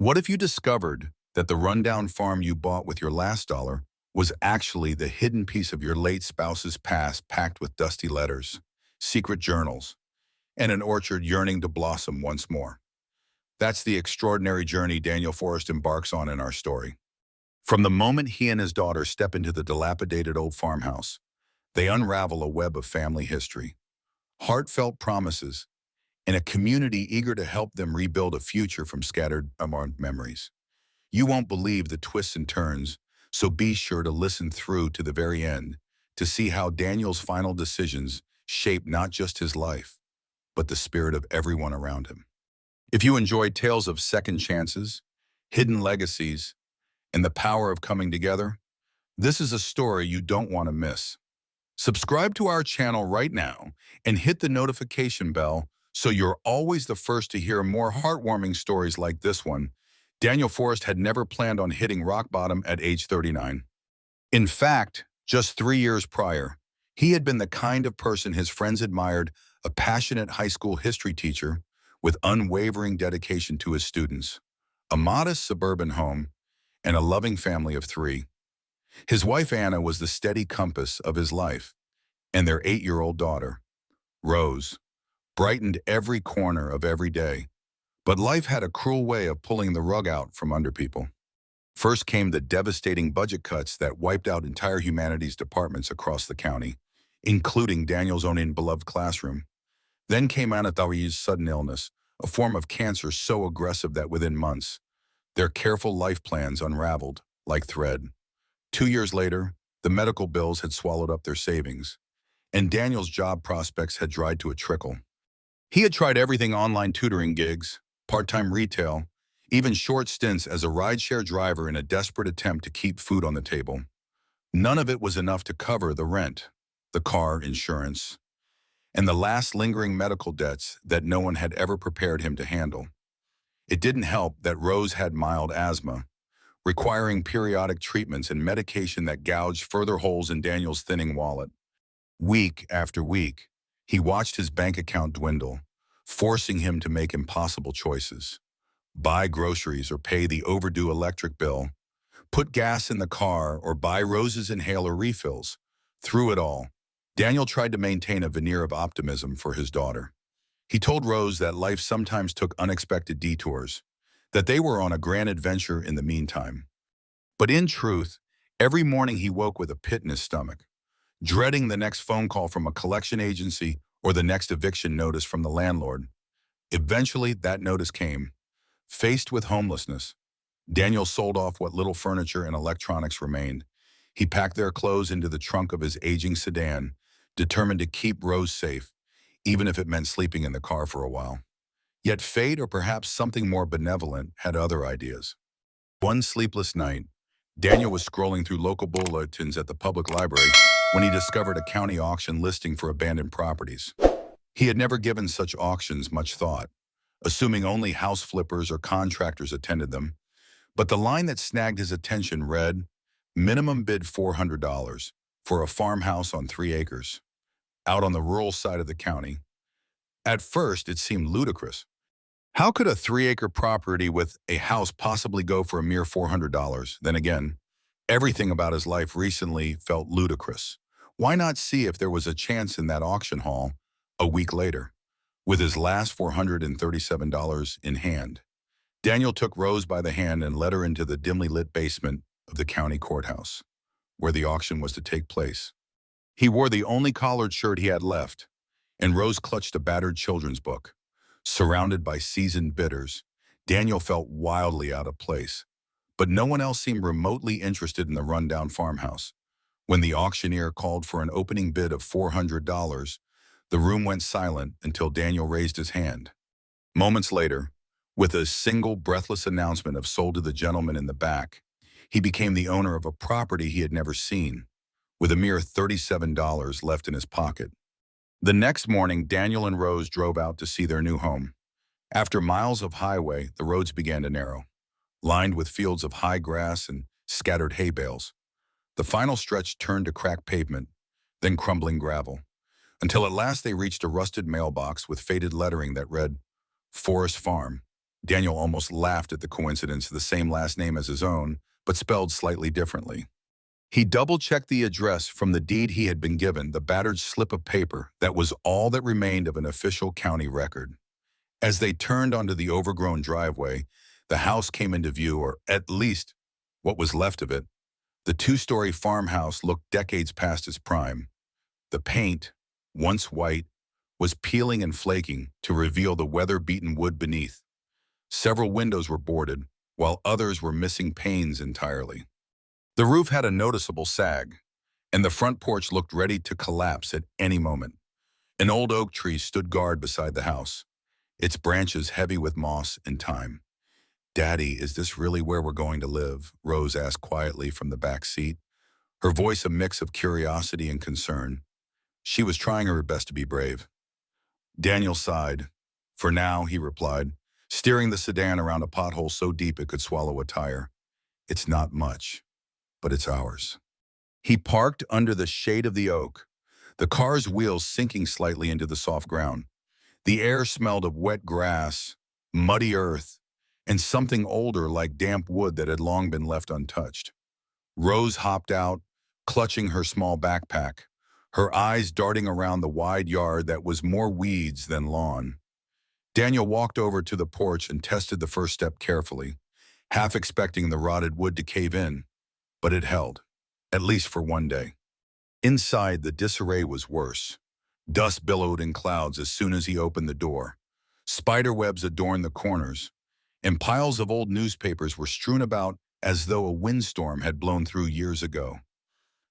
What if you discovered that the rundown farm you bought with your last dollar was actually the hidden piece of your late spouse's past packed with dusty letters, secret journals, and an orchard yearning to blossom once more? That's the extraordinary journey Daniel Forrest embarks on in our story. From the moment he and his daughter step into the dilapidated old farmhouse, they unravel a web of family history, heartfelt promises, and a community eager to help them rebuild a future from scattered memories. You won't believe the twists and turns, so be sure to listen through to the very end to see how Daniel's final decisions shape not just his life, but the spirit of everyone around him. If you enjoy tales of second chances, hidden legacies, and the power of coming together, this is a story you don't want to miss. Subscribe to our channel right now and hit the notification bell so you're always the first to hear more heartwarming stories like this one. Daniel Forrest had never planned on hitting rock bottom at age 39. In fact, just 3 years prior, he had been the kind of person his friends admired, a passionate high school history teacher with unwavering dedication to his students, a modest suburban home, and a loving family of three. His wife Anna was the steady compass of his life, and their 8-year-old daughter, Rose, brightened every corner of every day. But life had a cruel way of pulling the rug out from under people. First came the devastating budget cuts that wiped out entire humanities departments across the county, including Daniel's own beloved classroom. Then came Anatoli's sudden illness, a form of cancer so aggressive that within months, their careful life plans unraveled like thread. 2 years later, the medical bills had swallowed up their savings, and Daniel's job prospects had dried to a trickle. He had tried everything: online tutoring gigs, part-time retail, even short stints as a rideshare driver in a desperate attempt to keep food on the table. None of it was enough to cover the rent, the car insurance, and the last lingering medical debts that no one had ever prepared him to handle. It didn't help that Rose had mild asthma, requiring periodic treatments and medication that gouged further holes in Daniel's thinning wallet. Week after week, he watched his bank account dwindle, forcing him to make impossible choices: buy groceries or pay the overdue electric bill, put gas in the car or buy Rose's inhaler refills. Through it all, Daniel tried to maintain a veneer of optimism for his daughter. He told Rose that life sometimes took unexpected detours, that they were on a grand adventure in the meantime. But in truth, every morning he woke with a pit in his stomach, dreading the next phone call from a collection agency or the next eviction notice from the landlord. Eventually, that notice came. Faced with homelessness, Daniel sold off what little furniture and electronics remained. He packed their clothes into the trunk of his aging sedan, determined to keep Rose safe, even if it meant sleeping in the car for a while. Yet fate, or perhaps something more benevolent, had other ideas. One sleepless night, Daniel was scrolling through local bulletins at the public library when he discovered a county auction listing for abandoned properties. He had never given such auctions much thought, assuming only house flippers or contractors attended them. But the line that snagged his attention read, "Minimum bid $400 for a farmhouse on 3 acres, out on the rural side of the county." At first, it seemed ludicrous. How could a 3-acre property with a house possibly go for a mere $400? Then again, everything about his life recently felt ludicrous. Why not see if there was a chance in that auction hall a week later? With his last $437 in hand, Daniel took Rose by the hand and led her into the dimly lit basement of the county courthouse, where the auction was to take place. He wore the only collared shirt he had left, and Rose clutched a battered children's book. Surrounded by seasoned bidders, Daniel felt wildly out of place, but no one else seemed remotely interested in the rundown farmhouse. When the auctioneer called for an opening bid of $400, the room went silent until Daniel raised his hand. Moments later, with a single breathless announcement of "sold to the gentleman in the back," he became the owner of a property he had never seen, with a mere $37 left in his pocket. The next morning, Daniel and Rose drove out to see their new home. After miles of highway, the roads began to narrow, lined with fields of high grass and scattered hay bales. The final stretch turned to cracked pavement, then crumbling gravel, until at last they reached a rusted mailbox with faded lettering that read, "Forest Farm, Daniel almost laughed at the coincidence, the same last name as his own, but spelled slightly differently. He double-checked the address from the deed he had been given, the battered slip of paper that was all that remained of an official county record. As they turned onto the overgrown driveway, the house came into view, or at least what was left of it. The two-story farmhouse looked decades past its prime. The paint, once white, was peeling and flaking to reveal the weather-beaten wood beneath. Several windows were boarded, while others were missing panes entirely. The roof had a noticeable sag, and the front porch looked ready to collapse at any moment. An old oak tree stood guard beside the house, its branches heavy with moss and time. "Daddy, is this really where we're going to live?" Rose asked quietly from the back seat, her voice a mix of curiosity and concern. She was trying her best to be brave. Daniel sighed. "For now," he replied, steering the sedan around a pothole so deep it could swallow a tire. "It's not much, but it's ours." He parked under the shade of the oak, the car's wheels sinking slightly into the soft ground. The air smelled of wet grass, muddy earth, and something older like damp wood that had long been left untouched. Rose hopped out, clutching her small backpack, her eyes darting around the wide yard that was more weeds than lawn. Daniel walked over to the porch and tested the first step carefully, half expecting the rotted wood to cave in, but it held, at least for one day. Inside, the disarray was worse. Dust billowed in clouds as soon as he opened the door. Spiderwebs adorned the corners, and piles of old newspapers were strewn about as though a windstorm had blown through years ago.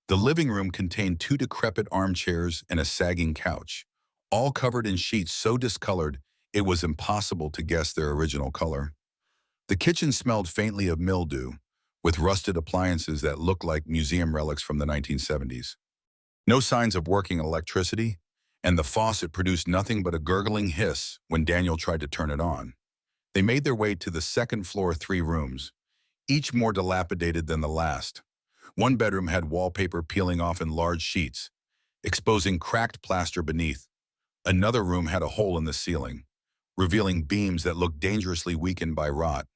The living room contained two decrepit armchairs and a sagging couch, all covered in sheets so discolored it was impossible to guess their original color. The kitchen smelled faintly of mildew, with rusted appliances that looked like museum relics from the 1970s. No signs of working electricity, and the faucet produced nothing but a gurgling hiss when Daniel tried to turn it on. They made their way to the second floor, 3 rooms, each more dilapidated than the last. One bedroom had wallpaper peeling off in large sheets, exposing cracked plaster beneath. Another room had a hole in the ceiling, revealing beams that looked dangerously weakened by rot.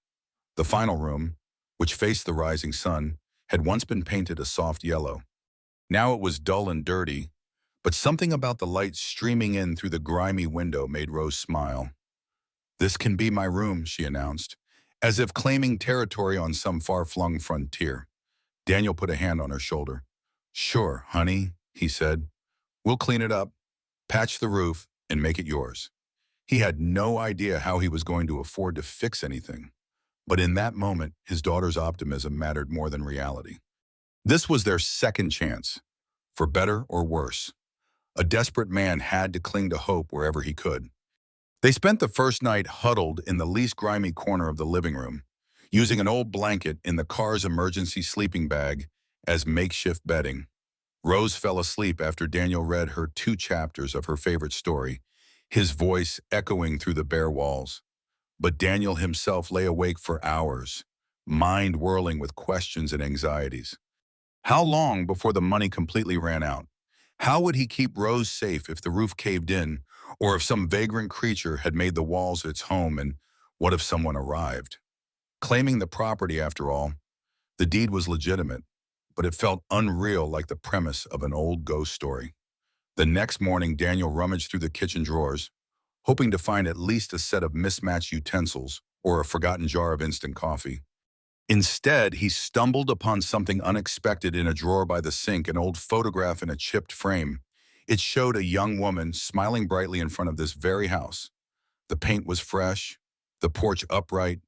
The final room, which faced the rising sun, had once been painted a soft yellow. Now it was dull and dirty, but something about the light streaming in through the grimy window made Rose smile. "This can be my room," she announced, as if claiming territory on some far-flung frontier. Daniel put a hand on her shoulder. "Sure, honey," he said. "We'll clean it up, patch the roof, and make it yours." He had no idea how he was going to afford to fix anything. But in that moment, his daughter's optimism mattered more than reality. This was their second chance, for better or worse. A desperate man had to cling to hope wherever he could. They spent the first night huddled in the least grimy corner of the living room, using an old blanket in the car's emergency sleeping bag as makeshift bedding. Rose fell asleep after Daniel read her 2 chapters of her favorite story, his voice echoing through the bare walls. But Daniel himself lay awake for hours, mind whirling with questions and anxieties. How long before the money completely ran out? How would he keep Rose safe if the roof caved in, or if some vagrant creature had made the walls its home, and what if someone arrived? Claiming the property, after all, the deed was legitimate, but it felt unreal, like the premise of an old ghost story. The next morning, Daniel rummaged through the kitchen drawers, hoping to find at least a set of mismatched utensils or a forgotten jar of instant coffee. Instead, he stumbled upon something unexpected in a drawer by the sink, an old photograph in a chipped frame. It showed a young woman smiling brightly in front of this very house. The paint was fresh, the porch upright,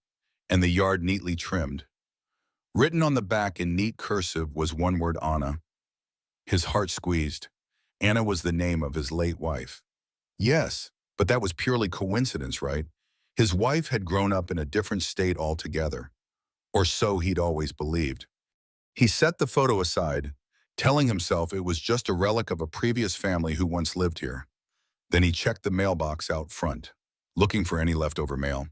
and the yard neatly trimmed. Written on the back in neat cursive was one word: Anna. His heart squeezed. Anna was the name of his late wife. Yes, but that was purely coincidence, right? His wife had grown up in a different state altogether. Or so he'd always believed. He set the photo aside, telling himself it was just a relic of a previous family who once lived here. Then he checked the mailbox out front, looking for any leftover mail.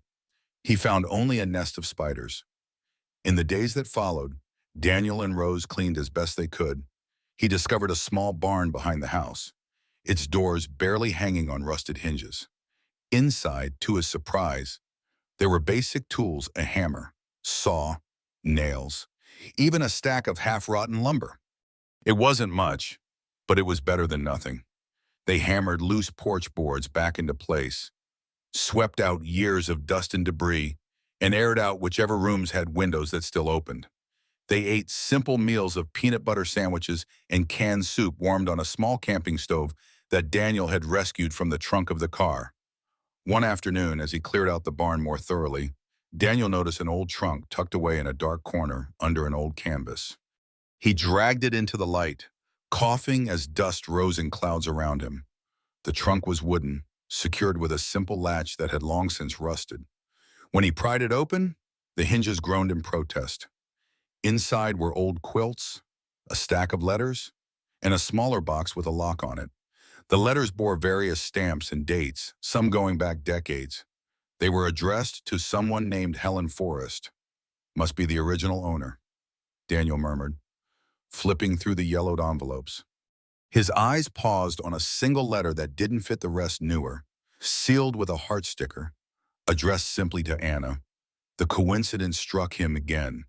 He found only a nest of spiders. In the days that followed, Daniel and Rose cleaned as best they could. He discovered a small barn behind the house, its doors barely hanging on rusted hinges. Inside, to his surprise, There were basic tools, a hammer, saw, nails, even a stack of half-rotten lumber. It wasn't much, but it was better than nothing. They hammered loose porch boards back into place, swept out years of dust and debris, and aired out whichever rooms had windows that still opened. They ate simple meals of peanut butter sandwiches and canned soup warmed on a small camping stove that Daniel had rescued from the trunk of the car. One afternoon, as he cleared out the barn more thoroughly, Daniel noticed an old trunk tucked away in a dark corner under an old canvas. He dragged it into the light, coughing as dust rose in clouds around him. The trunk was wooden, secured with a simple latch that had long since rusted. When he pried it open, the hinges groaned in protest. Inside were old quilts, a stack of letters, and a smaller box with a lock on it. The letters bore various stamps and dates, some going back decades. They were addressed to someone named Helen Forrest. Must be the original owner, Daniel murmured, flipping through the yellowed envelopes. His eyes paused on a single letter that didn't fit the rest newer, sealed with a heart sticker, addressed simply to Anna. The coincidence struck him again,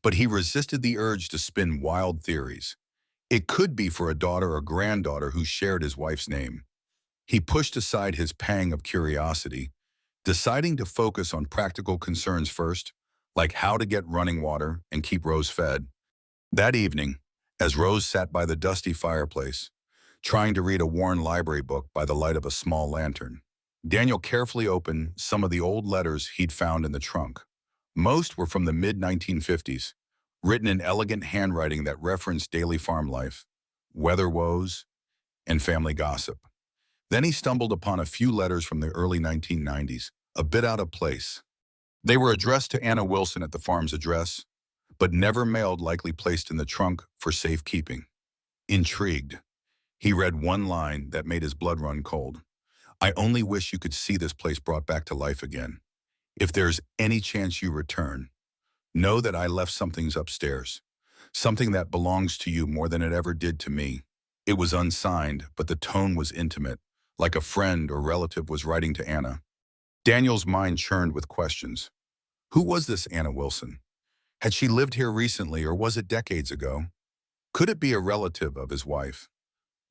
but he resisted the urge to spin wild theories. It could be for a daughter or granddaughter who shared his wife's name. He pushed aside his pang of curiosity, deciding to focus on practical concerns first, like how to get running water and keep Rose fed. That evening, as Rose sat by the dusty fireplace, trying to read a worn library book by the light of a small lantern, Daniel carefully opened some of the old letters he'd found in the trunk. Most were from the mid-1950s, written in elegant handwriting that referenced daily farm life, weather woes, and family gossip. Then he stumbled upon a few letters from the early 1990s, a bit out of place. They were addressed to Anna Wilson at the farm's address, but never mailed, likely placed in the trunk for safekeeping. Intrigued, he read one line that made his blood run cold. "I only wish you could see this place brought back to life again. If there's any chance you return, know that I left something upstairs, something that belongs to you more than it ever did to me." It was unsigned, but the tone was intimate, like a friend or relative was writing to Anna. Daniel's mind churned with questions. Who was this Anna Wilson? Had she lived here recently, or was it decades ago? Could it be a relative of his wife?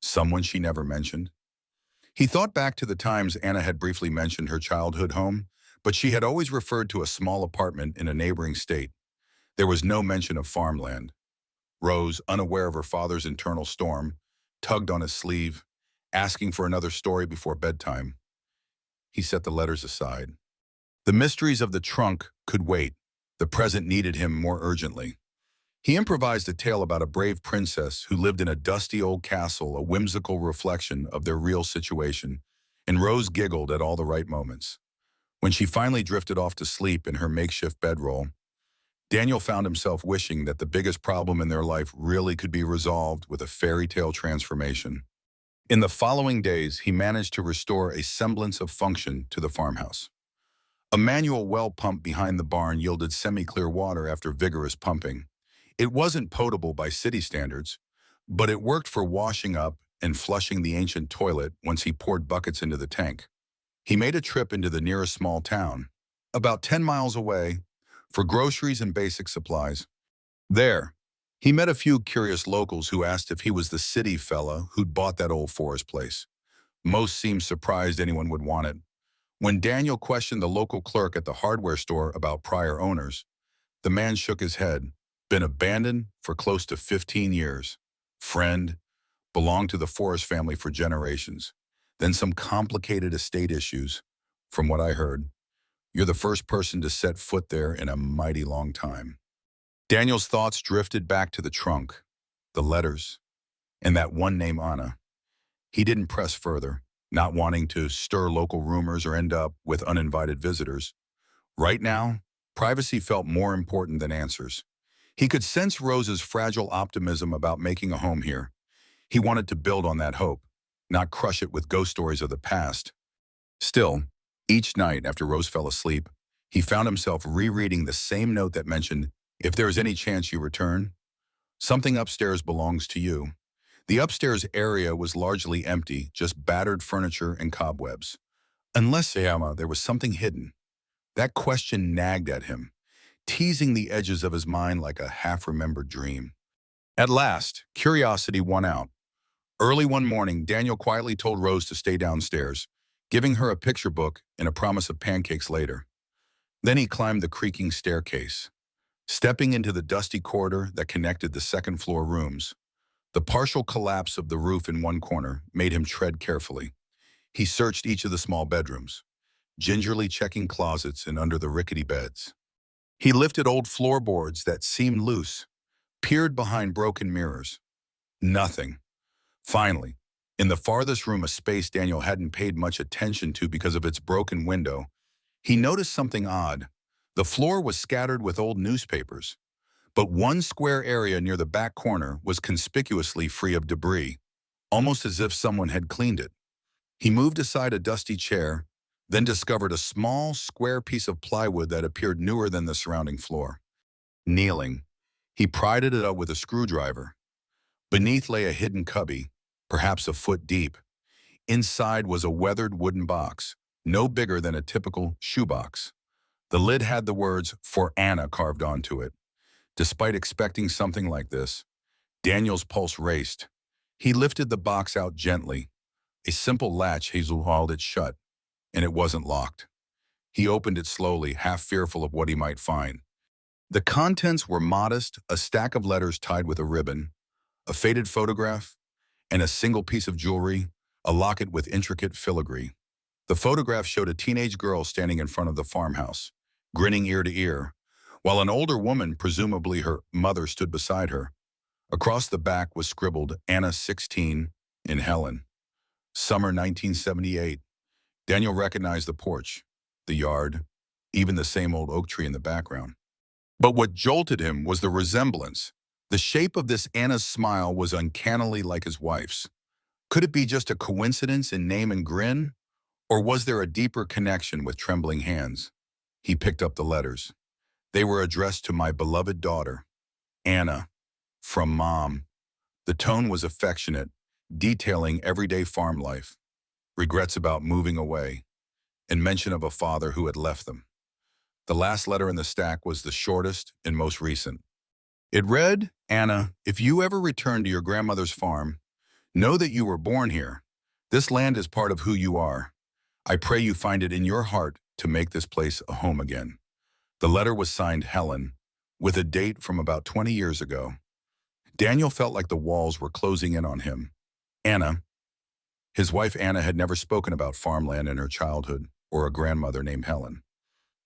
Someone she never mentioned? He thought back to the times Anna had briefly mentioned her childhood home, but she had always referred to a small apartment in a neighboring state. There was no mention of farmland. Rose, unaware of her father's internal storm, tugged on his sleeve, asking for another story before bedtime. He set the letters aside. The mysteries of the trunk could wait. The present needed him more urgently. He improvised a tale about a brave princess who lived in a dusty old castle, a whimsical reflection of their real situation, and Rose giggled at all the right moments. When she finally drifted off to sleep in her makeshift bedroll, Daniel found himself wishing that the biggest problem in their life really could be resolved with a fairy tale transformation. In the following days, he managed to restore a semblance of function to the farmhouse. A manual well pump behind the barn yielded semi-clear water after vigorous pumping. It wasn't potable by city standards, but it worked for washing up and flushing the ancient toilet once he poured buckets into the tank. He made a trip into the nearest small town, about 10 miles away, for groceries and basic supplies. There, he met a few curious locals who asked if he was the city fella who'd bought that old forest place. Most seemed surprised anyone would want it. When Daniel questioned the local clerk at the hardware store about prior owners, the man shook his head. Been abandoned for close to 15 years. Friend, belonged to the Forrest family for generations. Then some complicated estate issues, from what I heard. You're the first person to set foot there in a mighty long time. Daniel's thoughts drifted back to the trunk, the letters, and that one name, Anna. He didn't press further, not wanting to stir local rumors or end up with uninvited visitors. Right now, privacy felt more important than answers. He could sense Rose's fragile optimism about making a home here. He wanted to build on that hope, not crush it with ghost stories of the past. Still, each night after Rose fell asleep, he found himself rereading the same note that mentioned, "If there is any chance you return, something upstairs belongs to you." The upstairs area was largely empty, just battered furniture and cobwebs. Unless, there was something hidden. That question nagged at him, teasing the edges of his mind like a half-remembered dream. At last, curiosity won out. Early one morning, Daniel quietly told Rose to stay downstairs, giving her a picture book and a promise of pancakes later. Then he climbed the creaking staircase, stepping into the dusty corridor that connected the second-floor rooms. The partial collapse of the roof in one corner made him tread carefully. He searched each of the small bedrooms, gingerly checking closets and under the rickety beds. He lifted old floorboards that seemed loose, peered behind broken mirrors. Nothing. Finally, in the farthest room, a space Daniel hadn't paid much attention to because of its broken window, he noticed something odd. The floor was scattered with old newspapers, but one square area near the back corner was conspicuously free of debris, almost as if someone had cleaned it. He moved aside a dusty chair, then discovered a small, square piece of plywood that appeared newer than the surrounding floor. Kneeling, he pried it up with a screwdriver. Beneath lay a hidden cubby, perhaps a foot deep. Inside was a weathered wooden box, no bigger than a typical shoebox. The lid had the words, "For Anna," carved onto it. Despite expecting something like this, Daniel's pulse raced. He lifted the box out gently. A simple latch held it shut, and it wasn't locked. He opened it slowly, half fearful of what he might find. The contents were modest: a stack of letters tied with a ribbon, a faded photograph, and a single piece of jewelry, a locket with intricate filigree. The photograph showed a teenage girl standing in front of the farmhouse, grinning ear to ear, while an older woman, presumably her mother, stood beside her. Across the back was scribbled, "Anna 16, in Helen. Summer 1978. Daniel recognized the porch, the yard, even the same old oak tree in the background. But what jolted him was the resemblance. The shape of this Anna's smile was uncannily like his wife's. Could it be just a coincidence in name and grin? Or was there a deeper connection? With trembling hands, he picked up the letters. They were addressed to my beloved daughter, Anna, from Mom. The tone was affectionate, detailing everyday farm life, regrets about moving away, and mention of a father who had left them. The last letter in the stack was the shortest and most recent. It read, "Anna, if you ever return to your grandmother's farm, know that you were born here. This land is part of who you are. I pray you find it in your heart to make this place a home again." The letter was signed Helen, with a date from about 20 years ago. Daniel felt like the walls were closing in on him. Anna, his wife Anna, had never spoken about farmland in her childhood or a grandmother named Helen.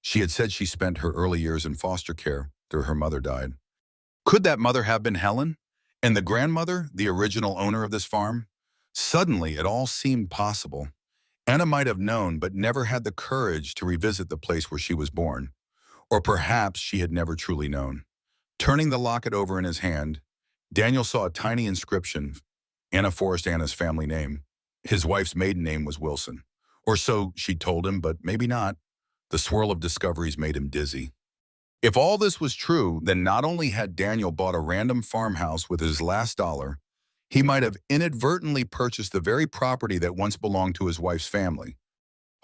She had said she spent her early years in foster care after her mother died. Could that mother have been Helen? And the grandmother, the original owner of this farm? Suddenly, it all seemed possible. Anna might have known, but never had the courage to revisit the place where she was born. Or perhaps she had never truly known. Turning the locket over in his hand, Daniel saw a tiny inscription, Anna Forrest, Anna's family name. His wife's maiden name was Wilson. Or so she'd told him, but maybe not. The swirl of discoveries made him dizzy. If all this was true, then not only had Daniel bought a random farmhouse with his last dollar, he might have inadvertently purchased the very property that once belonged to his wife's family.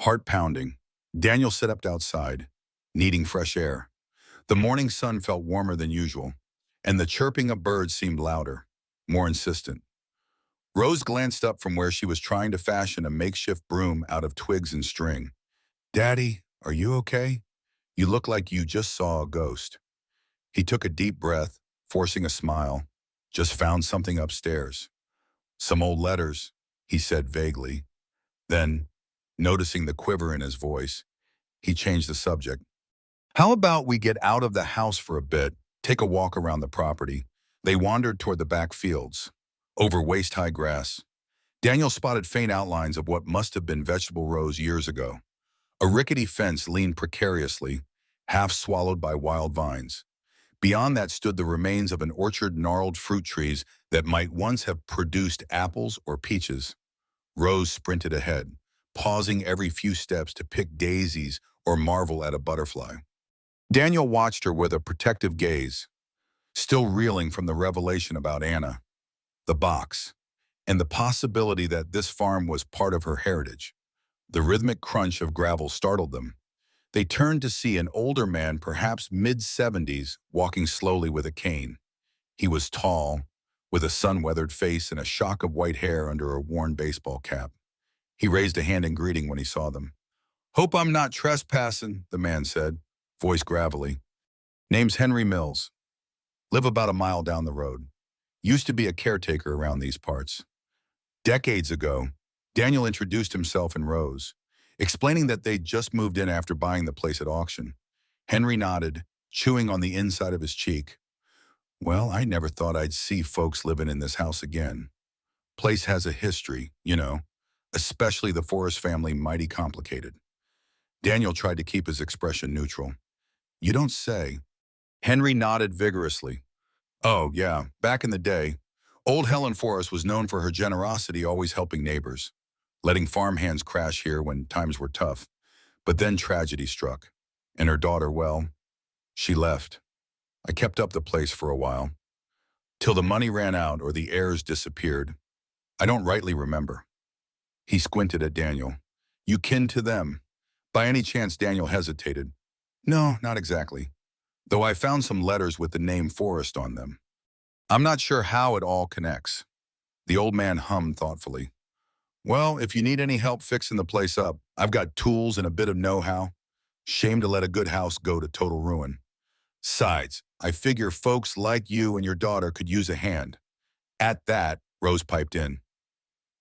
Heart pounding, Daniel stepped outside, needing fresh air. The morning sun felt warmer than usual, and the chirping of birds seemed louder, more insistent. Rose glanced up from where she was trying to fashion a makeshift broom out of twigs and string. "Daddy, are you okay? You look like you just saw a ghost." He took a deep breath, forcing a smile. "Just found something upstairs. Some old letters," he said vaguely. Then, noticing the quiver in his voice, he changed the subject. "How about we get out of the house for a bit, take a walk around the property?" They wandered toward the back fields, over waist-high grass. Daniel spotted faint outlines of what must have been vegetable rows years ago. A rickety fence leaned precariously, half swallowed by wild vines. Beyond that stood the remains of an orchard, gnarled fruit trees that might once have produced apples or peaches. Rose sprinted ahead, pausing every few steps to pick daisies or marvel at a butterfly. Daniel watched her with a protective gaze, still reeling from the revelation about Anna, the box, and the possibility that this farm was part of her heritage. The rhythmic crunch of gravel startled them. They turned to see an older man, perhaps mid-70s, walking slowly with a cane. He was tall, with a sun-weathered face and a shock of white hair under a worn baseball cap. He raised a hand in greeting when he saw them. "Hope I'm not trespassing," the man said, voice gravelly. "Name's Henry Mills. Live about a mile down the road. Used to be a caretaker around these parts." Decades ago, Daniel introduced himself and rose, explaining that they'd just moved in after buying the place at auction. Henry nodded, chewing on the inside of his cheek. "Well, I never thought I'd see folks living in this house again. Place has a history, you know, especially the Forrest family, mighty complicated." Daniel tried to keep his expression neutral. "You don't say." Henry nodded vigorously. "Oh, yeah, back in the day, old Helen Forrest was known for her generosity, always helping neighbors, letting farmhands crash here when times were tough. But then tragedy struck, and her daughter, well, she left. I kept up the place for a while, till the money ran out or the heirs disappeared. I don't rightly remember." He squinted at Daniel. "You kin to them?" By any chance, Daniel hesitated. "No, not exactly, though I found some letters with the name Forrest on them. I'm not sure how it all connects." The old man hummed thoughtfully. "Well, if you need any help fixing the place up, I've got tools and a bit of know-how. Shame to let a good house go to total ruin. Sides, I figure folks like you and your daughter could use a hand." At that, Rose piped in.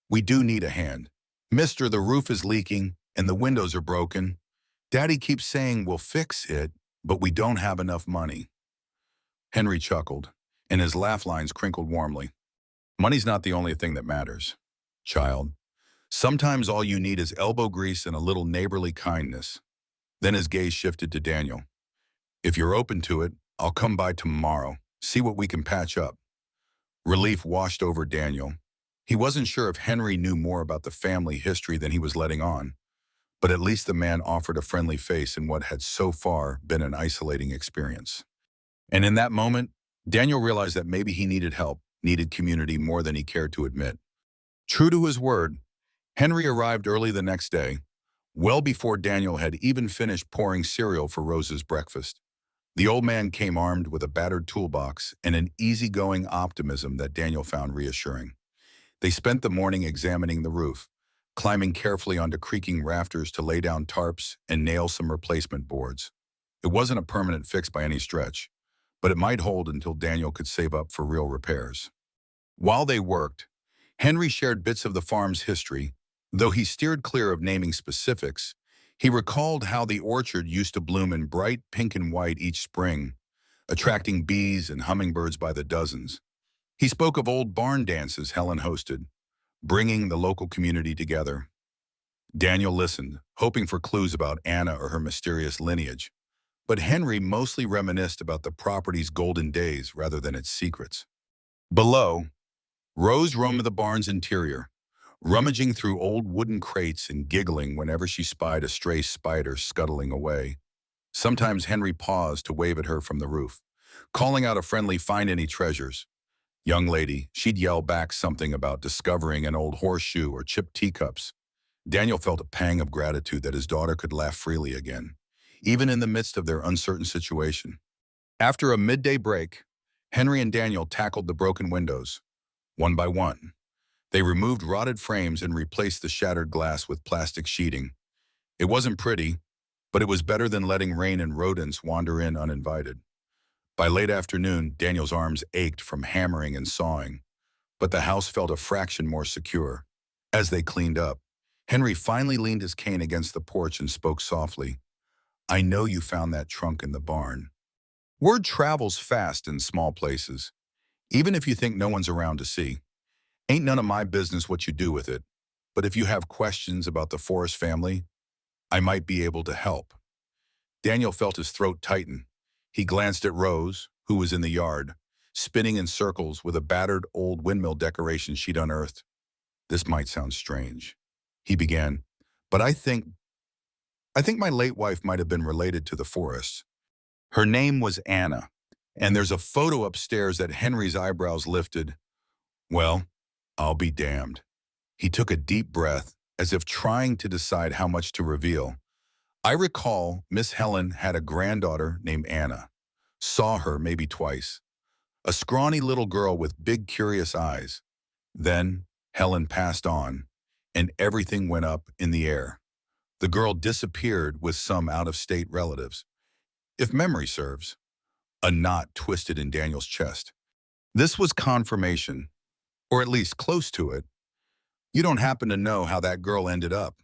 "We do need a hand. Mister, the roof is leaking and the windows are broken. Daddy keeps saying we'll fix it, but we don't have enough money." Henry chuckled, and his laugh lines crinkled warmly. "Money's not the only thing that matters, child. Sometimes all you need is elbow grease and a little neighborly kindness." Then his gaze shifted to Daniel. "If you're open to it, I'll come by tomorrow, see what we can patch up." Relief washed over Daniel. He wasn't sure if Henry knew more about the family history than he was letting on, but at least the man offered a friendly face in what had so far been an isolating experience. And in that moment, Daniel realized that maybe he needed help, needed community more than he cared to admit. True to his word, Henry arrived early the next day, well before Daniel had even finished pouring cereal for Rose's breakfast. The old man came armed with a battered toolbox and an easygoing optimism that Daniel found reassuring. They spent the morning examining the roof, climbing carefully onto creaking rafters to lay down tarps and nail some replacement boards. It wasn't a permanent fix by any stretch, but it might hold until Daniel could save up for real repairs. While they worked, Henry shared bits of the farm's history. Though he steered clear of naming specifics, he recalled how the orchard used to bloom in bright pink and white each spring, attracting bees and hummingbirds by the dozens. He spoke of old barn dances Helen hosted, bringing the local community together. Daniel listened, hoping for clues about Anna or her mysterious lineage, but Henry mostly reminisced about the property's golden days rather than its secrets. Below, Rose roamed the barn's interior, rummaging through old wooden crates and giggling whenever she spied a stray spider scuttling away. Sometimes Henry paused to wave at her from the roof, calling out a friendly "find any treasures." "Young lady," she'd yell back something about discovering an old horseshoe or chipped teacups. Daniel felt a pang of gratitude that his daughter could laugh freely again, even in the midst of their uncertain situation. After a midday break, Henry and Daniel tackled the broken windows, one by one. They removed rotted frames and replaced the shattered glass with plastic sheeting. It wasn't pretty, but it was better than letting rain and rodents wander in uninvited. By late afternoon, Daniel's arms ached from hammering and sawing, but the house felt a fraction more secure. As they cleaned up, Henry finally leaned his cane against the porch and spoke softly. "I know you found that trunk in the barn." Word travels fast in small places, even if you think no one's around to see. Ain't none of my business what you do with it, but if you have questions about the Forrest family, I might be able to help. Daniel felt his throat tighten. He glanced at Rose, who was in the yard, spinning in circles with a battered old windmill decoration she'd unearthed. "This might sound strange," he began, "but I think my late wife might have been related to the Forrests. Her name was Anna, and there's a photo upstairs." That Henry's eyebrows lifted. "Well, I'll be damned." He took a deep breath, as if trying to decide how much to reveal. I recall Miss Helen had a granddaughter named Anna. Saw her maybe twice. A scrawny little girl with big curious eyes. Then Helen passed on, and everything went up in the air. The girl disappeared with some out-of-state relatives. If memory serves, a knot twisted in Daniel's chest. This was confirmation, or at least close to it. You don't happen to know how that girl ended up?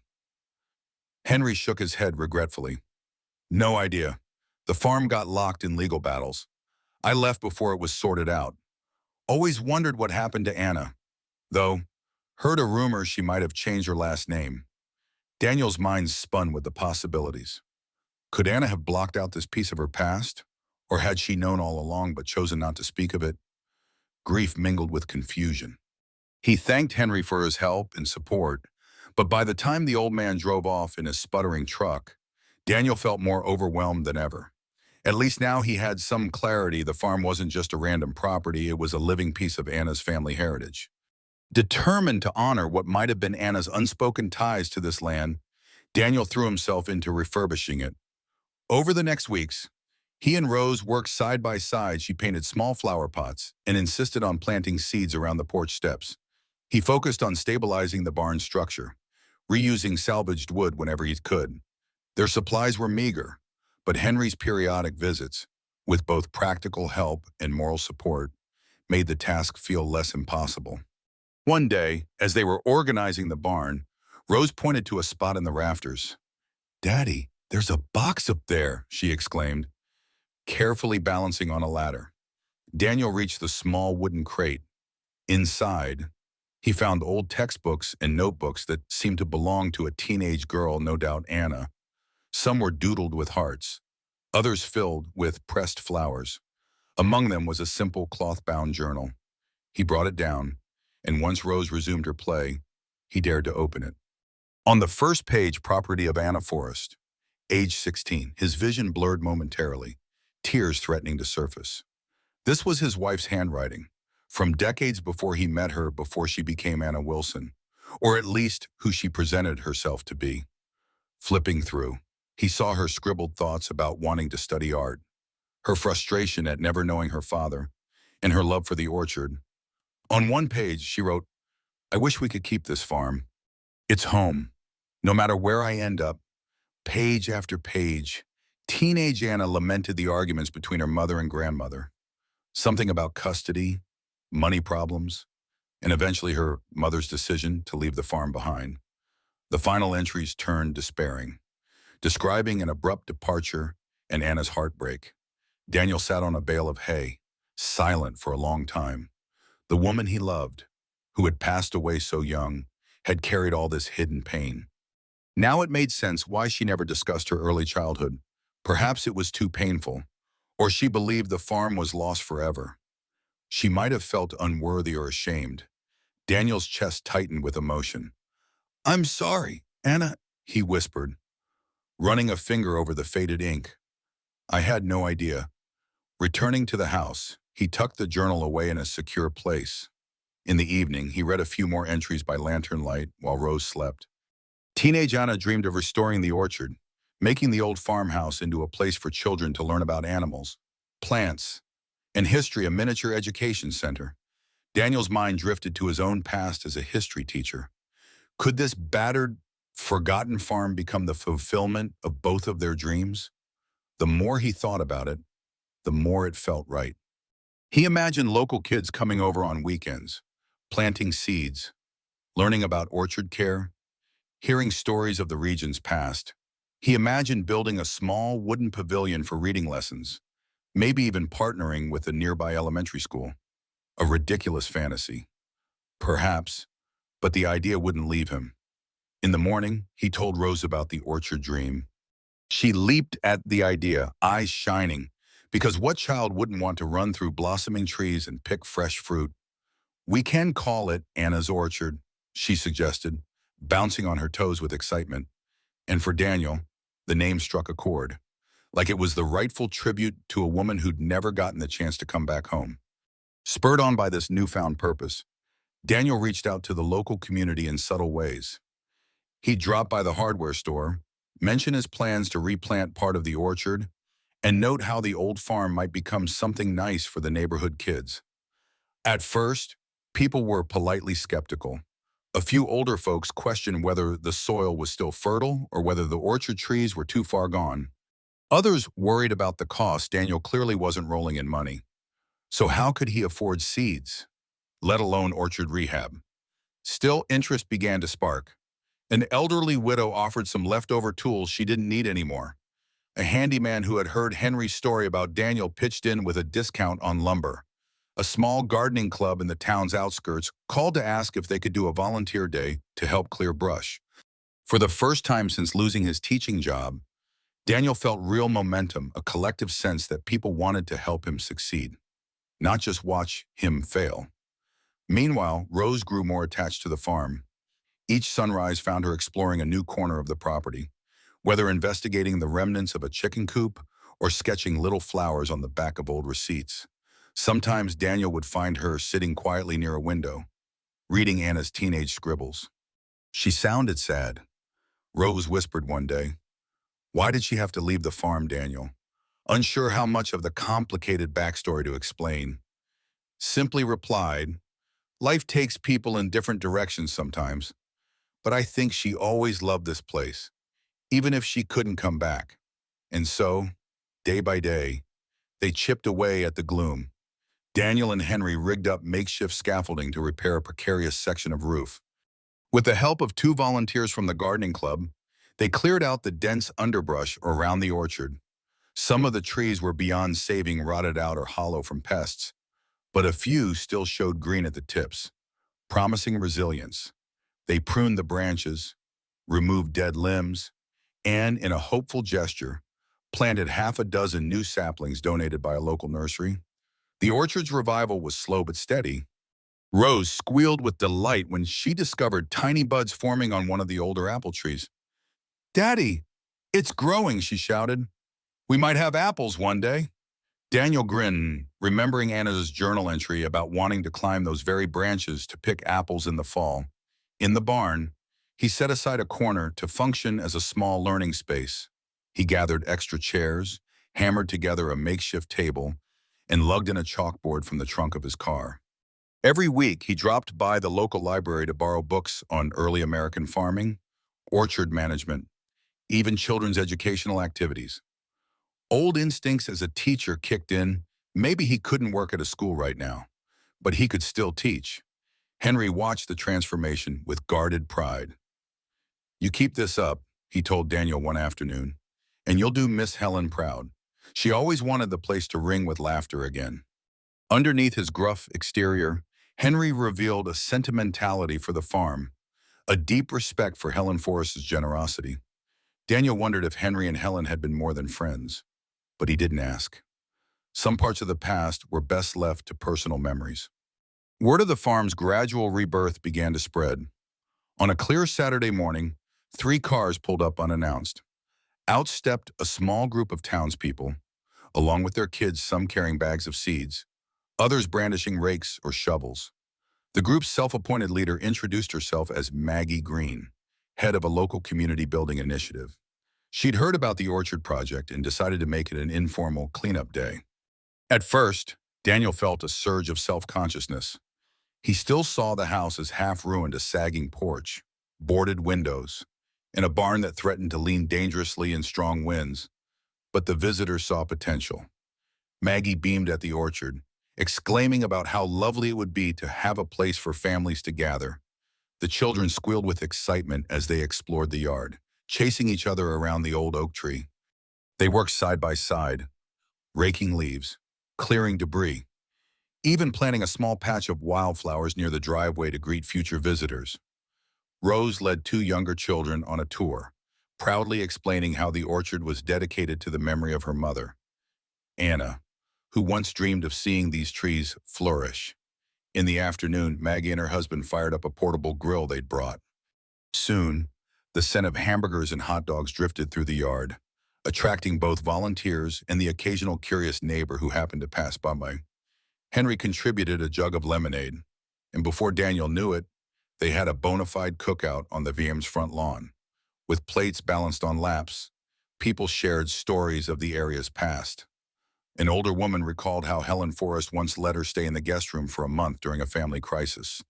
Henry shook his head regretfully. No idea. The farm got locked in legal battles. I left before it was sorted out. Always wondered what happened to Anna, though heard a rumor she might have changed her last name. Daniel's mind spun with the possibilities. Could Anna have blocked out this piece of her past? Or had she known all along but chosen not to speak of it? Grief mingled with confusion. He thanked Henry for his help and support, but by the time the old man drove off in his sputtering truck, Daniel felt more overwhelmed than ever. At least now he had some clarity the farm wasn't just a random property, it was a living piece of Anna's family heritage. Determined to honor what might have been Anna's unspoken ties to this land, Daniel threw himself into refurbishing it. Over the next weeks, he and Rose worked side by side. She painted small flower pots and insisted on planting seeds around the porch steps. He focused on stabilizing the barn structure, reusing salvaged wood whenever he could. Their supplies were meager, but Henry's periodic visits, with both practical help and moral support, made the task feel less impossible. One day, as they were organizing the barn, Rose pointed to a spot in the rafters. "Daddy, there's a box up there," she exclaimed, carefully balancing on a ladder. Daniel reached the small wooden crate. Inside, he found old textbooks and notebooks that seemed to belong to a teenage girl, no doubt Anna. Some were doodled with hearts, others filled with pressed flowers. Among them was a simple cloth-bound journal. He brought it down, and once Rose resumed her play, he dared to open it. On the first page, property of Anna Forrest, age 16, his vision blurred momentarily, tears threatening to surface. This was his wife's handwriting, from decades before he met her, before she became Anna Wilson, or at least who she presented herself to be. Flipping through, he saw her scribbled thoughts about wanting to study art, her frustration at never knowing her father, and her love for the orchard. On one page, she wrote, "I wish we could keep this farm. It's home. No matter where I end up." Page after page, teenage Anna lamented the arguments between her mother and grandmother. Something about custody, money problems, and eventually her mother's decision to leave the farm behind. The final entries turned despairing, describing an abrupt departure and Anna's heartbreak. Daniel sat on a bale of hay, silent for a long time. The woman he loved, who had passed away so young, had carried all this hidden pain. Now it made sense why she never discussed her early childhood. Perhaps it was too painful, or she believed the farm was lost forever. She might have felt unworthy or ashamed. Daniel's chest tightened with emotion. "I'm sorry, Anna," he whispered, running a finger over the faded ink. "I had no idea." Returning to the house, he tucked the journal away in a secure place. In the evening, he read a few more entries by lantern light while Rose slept. Teenage Anna dreamed of restoring the orchard, making the old farmhouse into a place for children to learn about animals, plants, and history, a miniature education center. Daniel's mind drifted to his own past as a history teacher. Could this battered, forgotten farm become the fulfillment of both of their dreams? The more he thought about it, the more it felt right. He imagined local kids coming over on weekends, planting seeds, learning about orchard care, hearing stories of the region's past. He imagined building a small wooden pavilion for reading lessons, maybe even partnering with a nearby elementary school. A ridiculous fantasy. Perhaps, but the idea wouldn't leave him. In the morning, he told Rose about the orchard dream. She leaped at the idea, eyes shining, because what child wouldn't want to run through blossoming trees and pick fresh fruit? "We can call it Anna's Orchard," she suggested, bouncing on her toes with excitement. And for Daniel, the name struck a chord, like it was the rightful tribute to a woman who'd never gotten the chance to come back home. Spurred on by this newfound purpose, Daniel reached out to the local community in subtle ways. He dropped by the hardware store, mention his plans to replant part of the orchard, and note how the old farm might become something nice for the neighborhood kids. At first, people were politely skeptical. A few older folks questioned whether the soil was still fertile or whether the orchard trees were too far gone. Others worried about the cost. Daniel clearly wasn't rolling in money. So how could he afford seeds, let alone orchard rehab? Still, interest began to spark. An elderly widow offered some leftover tools she didn't need anymore. A handyman who had heard Henry's story about Daniel pitched in with a discount on lumber. A small gardening club in the town's outskirts called to ask if they could do a volunteer day to help clear brush. For the first time since losing his teaching job, Daniel felt real momentum, a collective sense that people wanted to help him succeed, not just watch him fail. Meanwhile, Rose grew more attached to the farm. Each sunrise found her exploring a new corner of the property, whether investigating the remnants of a chicken coop or sketching little flowers on the back of old receipts. Sometimes Daniel would find her sitting quietly near a window, reading Anna's teenage scribbles. She sounded sad. Rose whispered one day, "Why did she have to leave the farm, Daniel?" Unsure how much of the complicated backstory to explain, simply replied, "Life takes people in different directions sometimes, but I think she always loved this place, even if she couldn't come back." And so, day by day, they chipped away at the gloom. Daniel and Henry rigged up makeshift scaffolding to repair a precarious section of roof. With the help of two volunteers from the gardening club, they cleared out the dense underbrush around the orchard. Some of the trees were beyond saving, rotted out or hollow from pests, but a few still showed green at the tips, promising resilience. They pruned the branches, removed dead limbs, and, in a hopeful gesture, planted half a dozen new saplings donated by a local nursery. The orchard's revival was slow but steady. Rose squealed with delight when she discovered tiny buds forming on one of the older apple trees. "Daddy, it's growing," she shouted. "We might have apples one day." Daniel grinned, remembering Anna's journal entry about wanting to climb those very branches to pick apples in the fall. In the barn, he set aside a corner to function as a small learning space. He gathered extra chairs, hammered together a makeshift table, and lugged in a chalkboard from the trunk of his car. Every week, he dropped by the local library to borrow books on early American farming, orchard management, even children's educational activities. Old instincts as a teacher kicked in. Maybe he couldn't work at a school right now, but he could still teach. Henry watched the transformation with guarded pride. "You keep this up," he told Daniel one afternoon, "and you'll do Miss Helen proud." She always wanted the place to ring with laughter again. Underneath his gruff exterior, Henry revealed a sentimentality for the farm, a deep respect for Helen Forrest's generosity. Daniel wondered if Henry and Helen had been more than friends, but he didn't ask. Some parts of the past were best left to personal memories. Word of the farm's gradual rebirth began to spread. On a clear Saturday morning, 3 cars pulled up unannounced. Out stepped a small group of townspeople, along with their kids, some carrying bags of seeds, others brandishing rakes or shovels. The group's self-appointed leader introduced herself as Maggie Green, head of a local community building initiative. She'd heard about the orchard project and decided to make it an informal cleanup day. At first, Daniel felt a surge of self-consciousness. He still saw the house as half-ruined, a sagging porch, boarded windows, and a barn that threatened to lean dangerously in strong winds. But the visitors saw potential. Maggie beamed at the orchard, exclaiming about how lovely it would be to have a place for families to gather. The children squealed with excitement as they explored the yard, chasing each other around the old oak tree. They worked side by side, raking leaves, clearing debris, even planting a small patch of wildflowers near the driveway to greet future visitors. Rose led 2 younger children on a tour, proudly explaining how the orchard was dedicated to the memory of her mother, Anna, who once dreamed of seeing these trees flourish. In the afternoon, Maggie and her husband fired up a portable grill they'd brought. Soon, the scent of hamburgers and hot dogs drifted through the yard, attracting both volunteers and the occasional curious neighbor who happened to pass by. Henry contributed a jug of lemonade, and before Daniel knew it, they had a bona fide cookout on the VM's front lawn. With plates balanced on laps, people shared stories of the area's past. An older woman recalled how Helen Forrest once let her stay in the guest room for a month during a family crisis.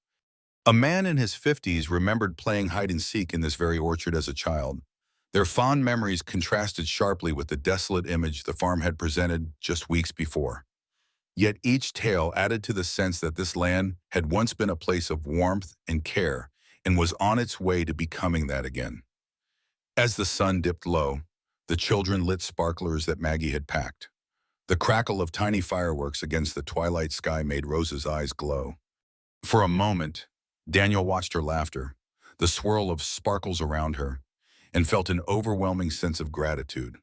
A man in his 50s remembered playing hide-and-seek in this very orchard as a child. Their fond memories contrasted sharply with the desolate image the farm had presented just weeks before. Yet each tale added to the sense that this land had once been a place of warmth and care and was on its way to becoming that again. As the sun dipped low, the children lit sparklers that Maggie had packed. The crackle of tiny fireworks against the twilight sky made Rose's eyes glow. For a moment, Daniel watched her laughter, the swirl of sparkles around her, and felt an overwhelming sense of gratitude.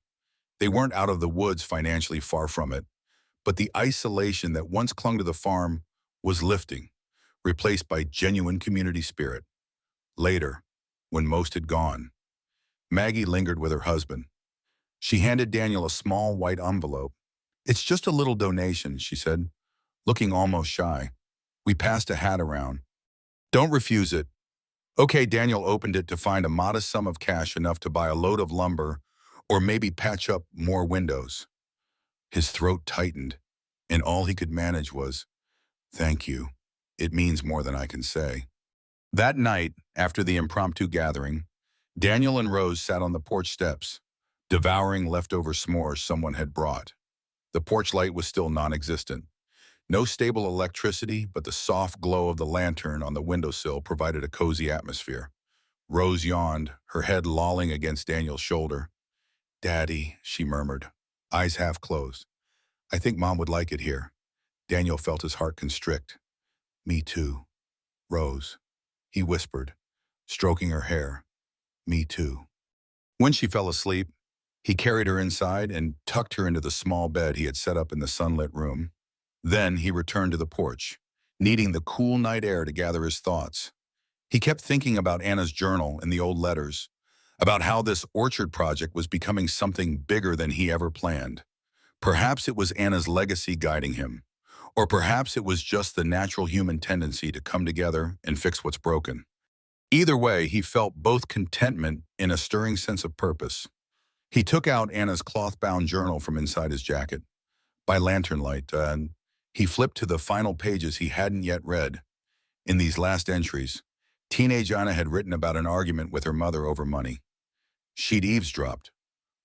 They weren't out of the woods financially, far from it, but the isolation that once clung to the farm was lifting, replaced by genuine community spirit. Later, when most had gone, Maggie lingered with her husband. She handed Daniel a small white envelope. "It's just a little donation," she said, looking almost shy. "We passed a hat around. Don't refuse it." Okay, Daniel opened it to find a modest sum of cash, enough to buy a load of lumber or maybe patch up more windows. His throat tightened, and all he could manage was, "Thank you. It means more than I can say." That night, after the impromptu gathering, Daniel and Rose sat on the porch steps, devouring leftover s'mores someone had brought. The porch light was still non-existent. No stable electricity, but the soft glow of the lantern on the windowsill provided a cozy atmosphere. Rose yawned, her head lolling against Daniel's shoulder. "Daddy," she murmured, eyes half closed. "I think Mom would like it here." Daniel felt his heart constrict. "Me too, Rose," he whispered, stroking her hair. "Me too." When she fell asleep, he carried her inside and tucked her into the small bed he had set up in the sunlit room. Then he returned to the porch, needing the cool night air to gather his thoughts. He kept thinking about Anna's journal and the old letters, about how this orchard project was becoming something bigger than he ever planned. Perhaps it was Anna's legacy guiding him, or perhaps it was just the natural human tendency to come together and fix what's broken. Either way, he felt both contentment and a stirring sense of purpose. He took out Anna's cloth-bound journal from inside his jacket. By lantern light, and he flipped to the final pages he hadn't yet read. In these last entries, teenage Anna had written about an argument with her mother over money. She'd eavesdropped,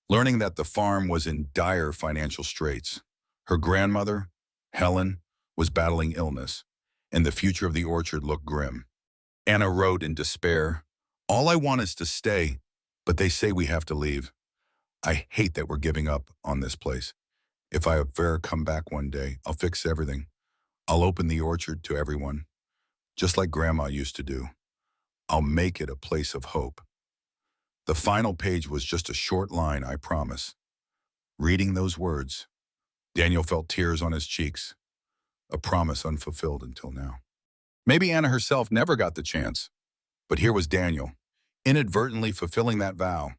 learning that the farm was in dire financial straits. Her grandmother, Helen, was battling illness, and the future of the orchard looked grim. Anna wrote in despair, "All I want is to stay, but they say we have to leave. I hate that we're giving up on this place. If I ever come back one day, I'll fix everything. I'll open the orchard to everyone, just like Grandma used to do. I'll make it a place of hope." The final page was just a short line, I promise. Reading those words, Daniel felt tears on his cheeks, a promise unfulfilled until now. Maybe Anna herself never got the chance, but here was Daniel, inadvertently fulfilling that vow.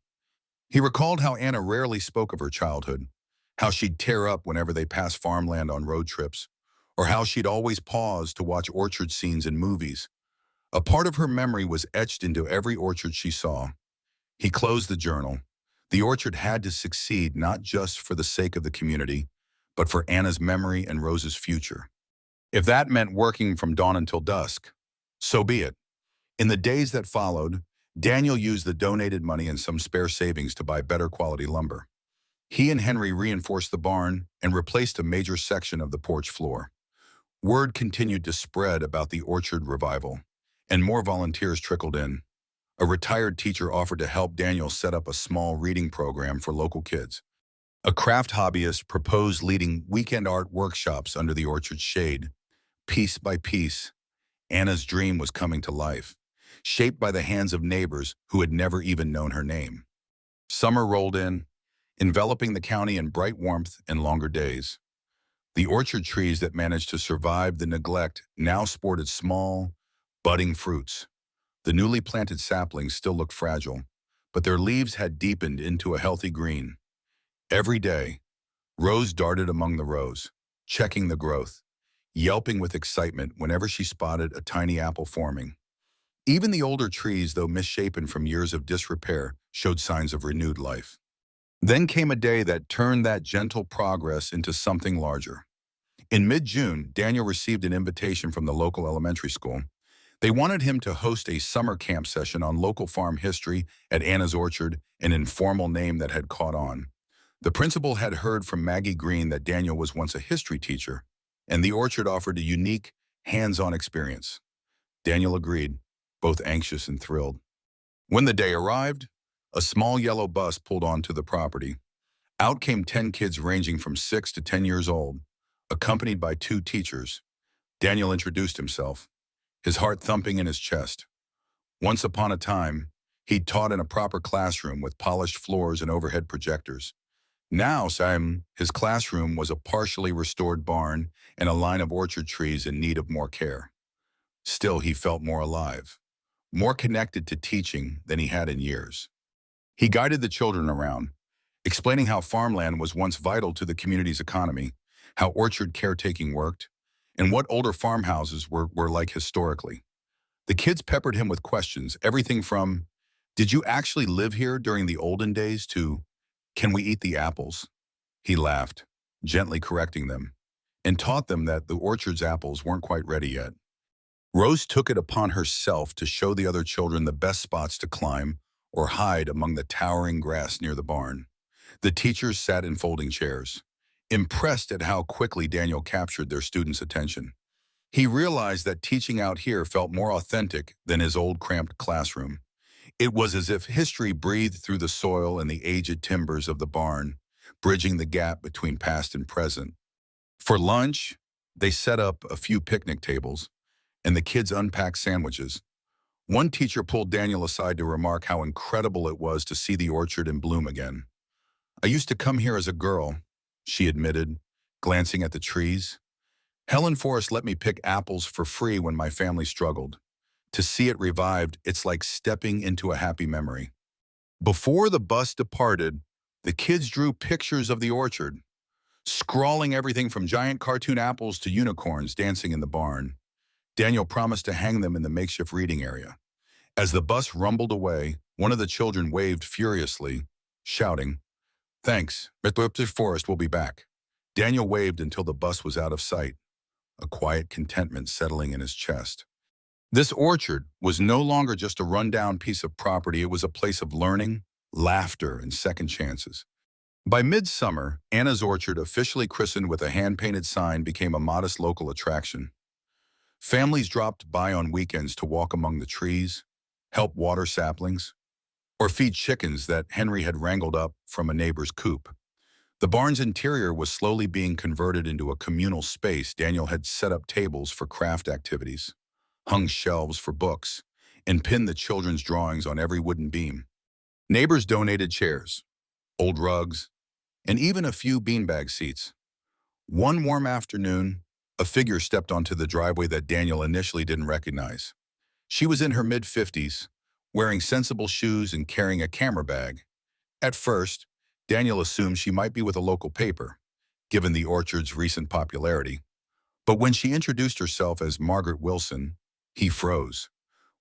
He recalled how Anna rarely spoke of her childhood, how she'd tear up whenever they passed farmland on road trips, or how she'd always pause to watch orchard scenes in movies. A part of her memory was etched into every orchard she saw. He closed the journal. The orchard had to succeed, not just for the sake of the community, but for Anna's memory and Rose's future. If that meant working from dawn until dusk, so be it. In the days that followed, Daniel used the donated money and some spare savings to buy better quality lumber. He and Henry reinforced the barn and replaced a major section of the porch floor. Word continued to spread about the orchard revival, and more volunteers trickled in. A retired teacher offered to help Daniel set up a small reading program for local kids. A craft hobbyist proposed leading weekend art workshops under the orchard's shade. Piece by piece, Anna's dream was coming to life, shaped by the hands of neighbors who had never even known her name. Summer rolled in, enveloping the county in bright warmth and longer days. The orchard trees that managed to survive the neglect now sported small, budding fruits. The newly planted saplings still looked fragile, but their leaves had deepened into a healthy green. Every day, Rose darted among the rows, checking the growth, yelping with excitement whenever she spotted a tiny apple forming. Even the older trees, though misshapen from years of disrepair, showed signs of renewed life. Then came a day that turned that gentle progress into something larger. In mid-June, Daniel received an invitation from the local elementary school. They wanted him to host a summer camp session on local farm history at Anna's Orchard, an informal name that had caught on. The principal had heard from Maggie Green that Daniel was once a history teacher, and the orchard offered a unique, hands-on experience. Daniel agreed, both anxious and thrilled. When the day arrived, a small yellow bus pulled onto the property. Out came 10 kids ranging from 6 to 10 years old, accompanied by 2 teachers. Daniel introduced himself, his heart thumping in his chest. Once upon a time, he'd taught in a proper classroom with polished floors and overhead projectors. Now, Sam, his classroom was a partially restored barn and a line of orchard trees in need of more care. Still, he felt more alive, more connected to teaching than he had in years. He guided the children around, explaining how farmland was once vital to the community's economy, how orchard caretaking worked, and what older farmhouses were like historically. The kids peppered him with questions, everything from, "Did you actually live here during the olden days?" to, "Can we eat the apples?" He laughed, gently correcting them, and taught them that the orchard's apples weren't quite ready yet. Rose took it upon herself to show the other children the best spots to climb or hide among the towering grass near the barn. The teachers sat in folding chairs, impressed at how quickly Daniel captured their students' attention. He realized that teaching out here felt more authentic than his old cramped classroom. It was as if history breathed through the soil and the aged timbers of the barn, bridging the gap between past and present. For lunch, they set up a few picnic tables, and the kids unpacked sandwiches. One teacher pulled Daniel aside to remark how incredible it was to see the orchard in bloom again. "I used to come here as a girl," she admitted, glancing at the trees. "Helen Forrest let me pick apples for free when my family struggled. To see it revived, it's like stepping into a happy memory." Before the bus departed, the kids drew pictures of the orchard, scrawling everything from giant cartoon apples to unicorns dancing in the barn. Daniel promised to hang them in the makeshift reading area. As the bus rumbled away, one of the children waved furiously, shouting, "Thanks, Mr. Forrest will be back." Daniel waved until the bus was out of sight, a quiet contentment settling in his chest. This orchard was no longer just a rundown piece of property. It was a place of learning, laughter, and second chances. By midsummer, Anna's Orchard, officially christened with a hand-painted sign, became a modest local attraction. Families dropped by on weekends to walk among the trees, help water saplings, or feed chickens that Henry had wrangled up from a neighbor's coop. The barn's interior was slowly being converted into a communal space. Daniel had set up tables for craft activities, hung shelves for books, and pinned the children's drawings on every wooden beam. Neighbors donated chairs, old rugs, and even a few beanbag seats. One warm afternoon, a figure stepped onto the driveway that Daniel initially didn't recognize. She was in her mid-50s, wearing sensible shoes and carrying a camera bag. At first, Daniel assumed she might be with a local paper, given the orchard's recent popularity. But when she introduced herself as Margaret Wilson, he froze.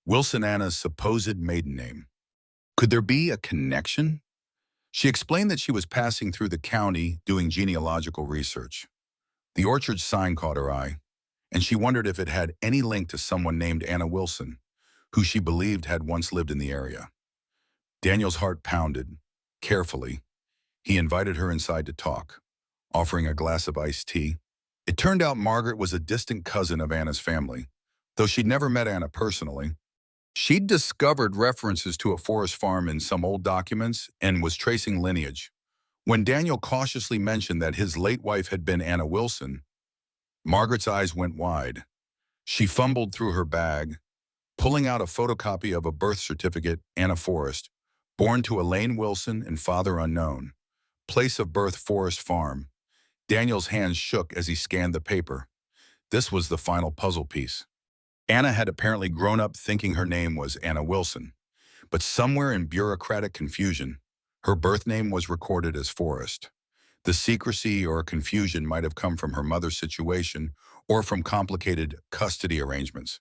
Wilson, Anna's supposed maiden name. Could there be a connection? She explained that she was passing through the county doing genealogical research. The orchard's sign caught her eye, and she wondered if it had any link to someone named Anna Wilson, who she believed had once lived in the area. Daniel's heart pounded. Carefully, he invited her inside to talk, offering a glass of iced tea. It turned out Margaret was a distant cousin of Anna's family, though she'd never met Anna personally. She'd discovered references to a forest farm in some old documents and was tracing lineage. When Daniel cautiously mentioned that his late wife had been Anna Wilson, Margaret's eyes went wide. She fumbled through her bag, pulling out a photocopy of a birth certificate. Anna Forrest, born to Elaine Wilson and father unknown. Place of birth Forest Farm. Daniel's hands shook as he scanned the paper. This was the final puzzle piece. Anna had apparently grown up thinking her name was Anna Wilson, but somewhere in bureaucratic confusion, her birth name was recorded as Forrest. The secrecy or confusion might have come from her mother's situation or from complicated custody arrangements.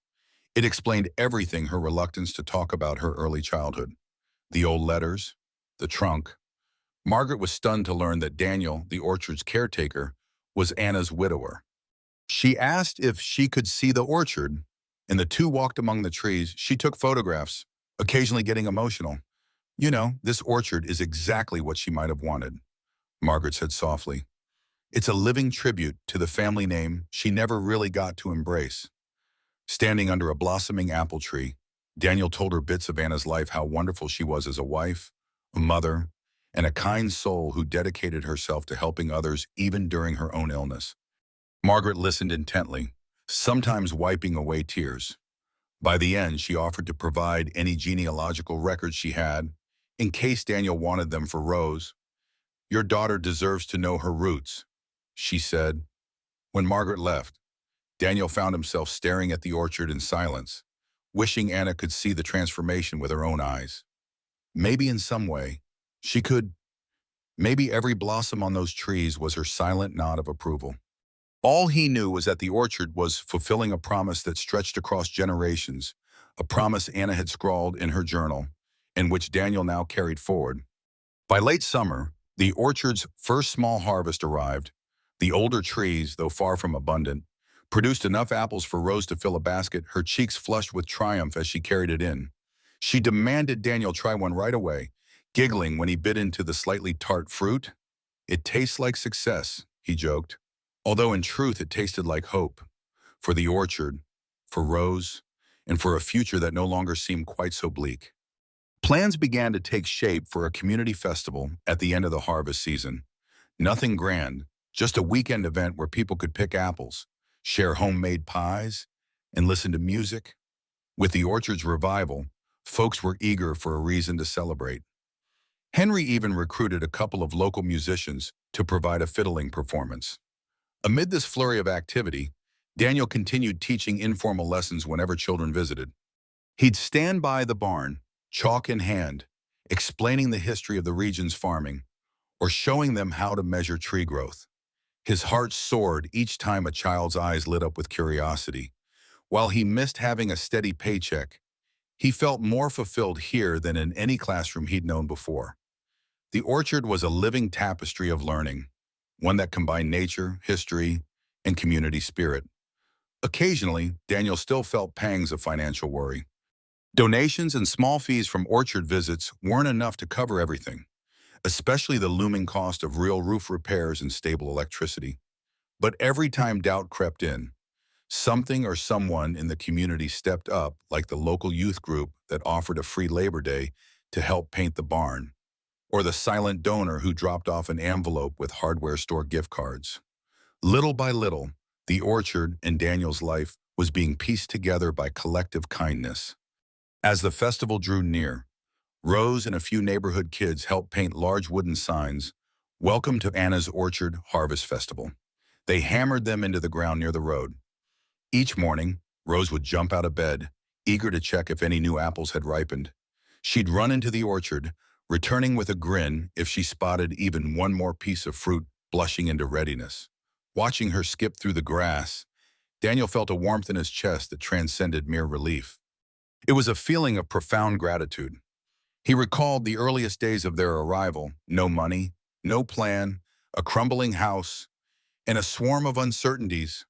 It explained everything: her reluctance to talk about her early childhood, the old letters, the trunk. Margaret was stunned to learn that Daniel, the orchard's caretaker, was Anna's widower. She asked if she could see the orchard, and the two walked among the trees. She took photographs, occasionally getting emotional. You know, this orchard is exactly what she might have wanted, Margaret said softly. It's a living tribute to the family name she never really got to embrace. Standing under a blossoming apple tree, Daniel told her bits of Anna's life: how wonderful she was as a wife, a mother, and a kind soul who dedicated herself to helping others even during her own illness. Margaret listened intently, sometimes wiping away tears. By the end, she offered to provide any genealogical records she had, in case Daniel wanted them for Rose. Your daughter deserves to know her roots, she said. When Margaret left, Daniel found himself staring at the orchard in silence, wishing Anna could see the transformation with her own eyes. Maybe in some way, she could. Maybe every blossom on those trees was her silent nod of approval. All he knew was that the orchard was fulfilling a promise that stretched across generations, a promise Anna had scrawled in her journal, and which Daniel now carried forward. By late summer, the orchard's first small harvest arrived. The older trees, though far from abundant, produced enough apples for Rose to fill a basket, her cheeks flushed with triumph as she carried it in. She demanded Daniel try one right away, giggling when he bit into the slightly tart fruit. It tastes like success, he joked, although in truth it tasted like hope, for the orchard, for Rose, and for a future that no longer seemed quite so bleak. Plans began to take shape for a community festival at the end of the harvest season. Nothing grand, just a weekend event where people could pick apples, share homemade pies, and listen to music. With the orchard's revival, folks were eager for a reason to celebrate. Henry even recruited a couple of local musicians to provide a fiddling performance. Amid this flurry of activity, Daniel continued teaching informal lessons whenever children visited. He'd stand by the barn, chalk in hand, explaining the history of the region's farming, or showing them how to measure tree growth. His heart soared each time a child's eyes lit up with curiosity. While he missed having a steady paycheck, he felt more fulfilled here than in any classroom he'd known before. The orchard was a living tapestry of learning, one that combined nature, history, and community spirit. Occasionally, Daniel still felt pangs of financial worry. Donations and small fees from orchard visits weren't enough to cover everything, especially the looming cost of real roof repairs and stable electricity. But every time doubt crept in, something or someone in the community stepped up, like the local youth group that offered a free Labor Day to help paint the barn, or the silent donor who dropped off an envelope with hardware store gift cards. Little by little, the orchard and Daniel's life was being pieced together by collective kindness. As the festival drew near, Rose and a few neighborhood kids helped paint large wooden signs, "Welcome to Anna's Orchard Harvest Festival." They hammered them into the ground near the road. Each morning, Rose would jump out of bed, eager to check if any new apples had ripened. She'd run into the orchard, returning with a grin if she spotted even one more piece of fruit blushing into readiness. Watching her skip through the grass, Daniel felt a warmth in his chest that transcended mere relief. It was a feeling of profound gratitude. He recalled the earliest days of their arrival: no money, no plan, a crumbling house, and a swarm of uncertainties.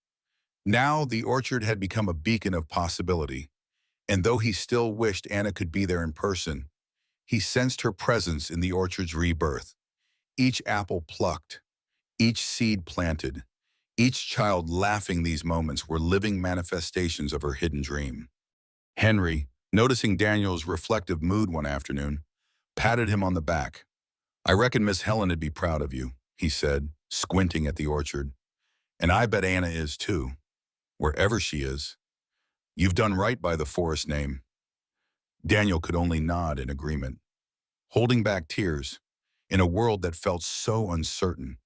Now the orchard had become a beacon of possibility, and though he still wished Anna could be there in person, he sensed her presence in the orchard's rebirth. Each apple plucked, each seed planted, each child laughing, these moments were living manifestations of her hidden dream. Henry, noticing Daniel's reflective mood one afternoon, patted him on the back. "I reckon Miss Helen'd be proud of you," he said, squinting at the orchard. "And I bet Anna is too, wherever she is. You've done right by the forest name." Daniel could only nod in agreement, holding back tears. In a world that felt so uncertain,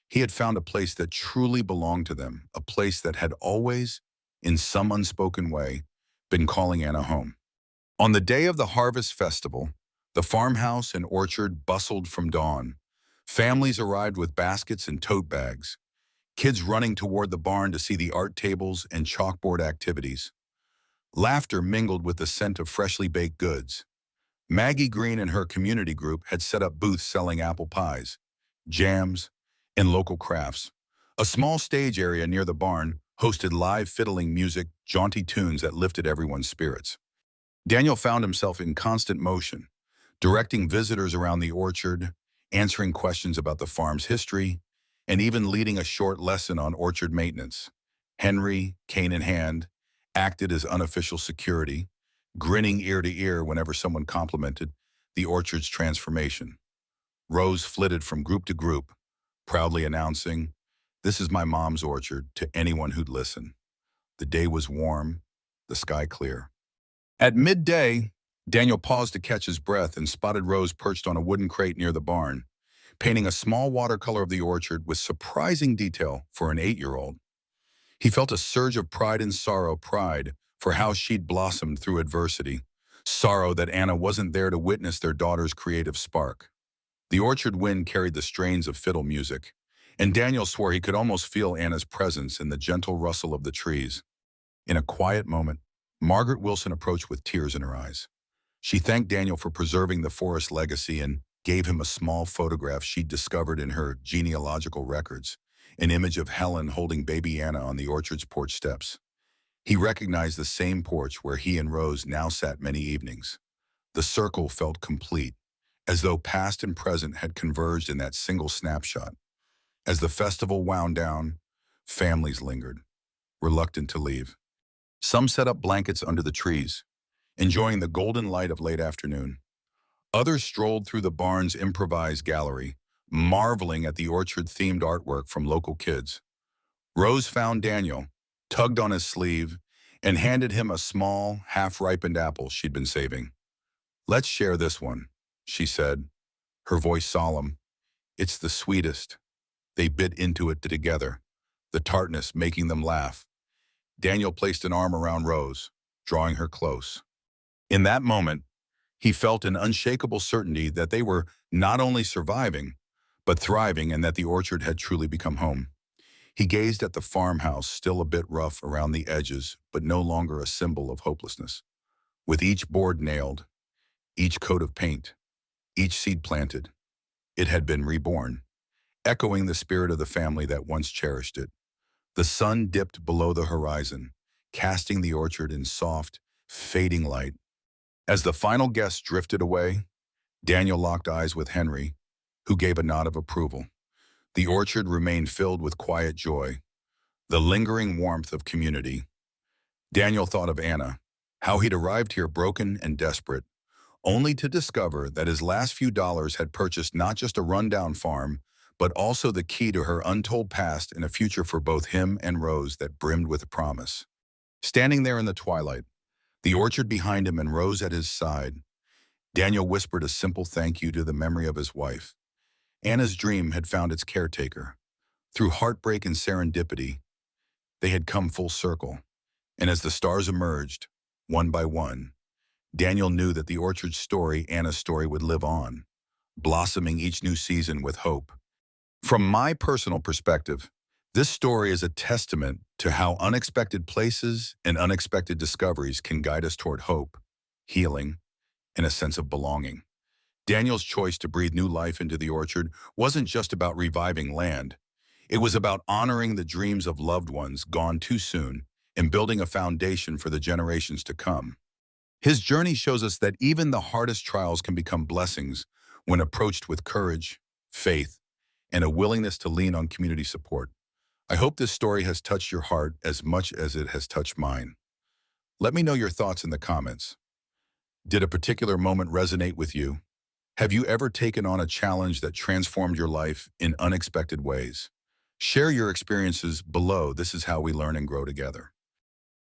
he had found a place that truly belonged to them, a place that had always, in some unspoken way, been calling Anna home. On the day of the harvest festival, the farmhouse and orchard bustled from dawn. Families arrived with baskets and tote bags, kids running toward the barn to see the art tables and chalkboard activities. Laughter mingled with the scent of freshly baked goods. Maggie Green and her community group had set up booths selling apple pies, jams, and local crafts. A small stage area near the barn hosted live fiddling music, jaunty tunes that lifted everyone's spirits. Daniel found himself in constant motion, directing visitors around the orchard, answering questions about the farm's history, and even leading a short lesson on orchard maintenance. Henry, cane in hand, acted as unofficial security, grinning ear to ear whenever someone complimented the orchard's transformation. Rose flitted from group to group, proudly announcing, "This is my mom's orchard," to anyone who'd listen. The day was warm, the sky clear. At midday, Daniel paused to catch his breath and spotted Rose perched on a wooden crate near the barn, painting a small watercolor of the orchard with surprising detail for an 8-year-old. He felt a surge of pride and sorrow, pride for how she'd blossomed through adversity, sorrow that Anna wasn't there to witness their daughter's creative spark. The orchard wind carried the strains of fiddle music, and Daniel swore he could almost feel Anna's presence in the gentle rustle of the trees. In a quiet moment, Margaret Wilson approached with tears in her eyes. She thanked Daniel for preserving the forest legacy and gave him a small photograph she'd discovered in her genealogical records, an image of Helen holding baby Anna on the orchard's porch steps. He recognized the same porch where he and Rose now sat many evenings. The circle felt complete, as though past and present had converged in that single snapshot. As the festival wound down, families lingered, reluctant to leave. Some set up blankets under the trees, enjoying the golden light of late afternoon. Others strolled through the barn's improvised gallery, marveling at the orchard-themed artwork from local kids. Rose found Daniel, tugged on his sleeve, and handed him a small, half-ripened apple she'd been saving. "Let's share this one," she said, her voice solemn. "It's the sweetest." They bit into it together, the tartness making them laugh. Daniel placed an arm around Rose, drawing her close. In that moment, he felt an unshakable certainty that they were not only surviving, but thriving, and that the orchard had truly become home. He gazed at the farmhouse, still a bit rough around the edges, but no longer a symbol of hopelessness. With each board nailed, each coat of paint, each seed planted, it had been reborn, echoing the spirit of the family that once cherished it. The sun dipped below the horizon, casting the orchard in soft, fading light. As the final guests drifted away, Daniel locked eyes with Henry, who gave a nod of approval. The orchard remained filled with quiet joy, the lingering warmth of community. Daniel thought of Anna, how he'd arrived here broken and desperate, only to discover that his last few dollars had purchased not just a rundown farm, but also the key to her untold past and a future for both him and Rose that brimmed with promise. Standing there in the twilight, the orchard behind him and Rose at his side, Daniel whispered a simple thank you to the memory of his wife. Anna's dream had found its caretaker. Through heartbreak and serendipity, they had come full circle. And as the stars emerged, one by one, Daniel knew that the orchard's story, Anna's story, would live on, blossoming each new season with hope. From my personal perspective, this story is a testament to how unexpected places and unexpected discoveries can guide us toward hope, healing, and a sense of belonging. Daniel's choice to breathe new life into the orchard wasn't just about reviving land. It was about honoring the dreams of loved ones gone too soon and building a foundation for the generations to come. His journey shows us that even the hardest trials can become blessings when approached with courage, faith, and a willingness to lean on community support. I hope this story has touched your heart as much as it has touched mine. Let me know your thoughts in the comments. Did a particular moment resonate with you? Have you ever taken on a challenge that transformed your life in unexpected ways? Share your experiences below. This is how we learn and grow together.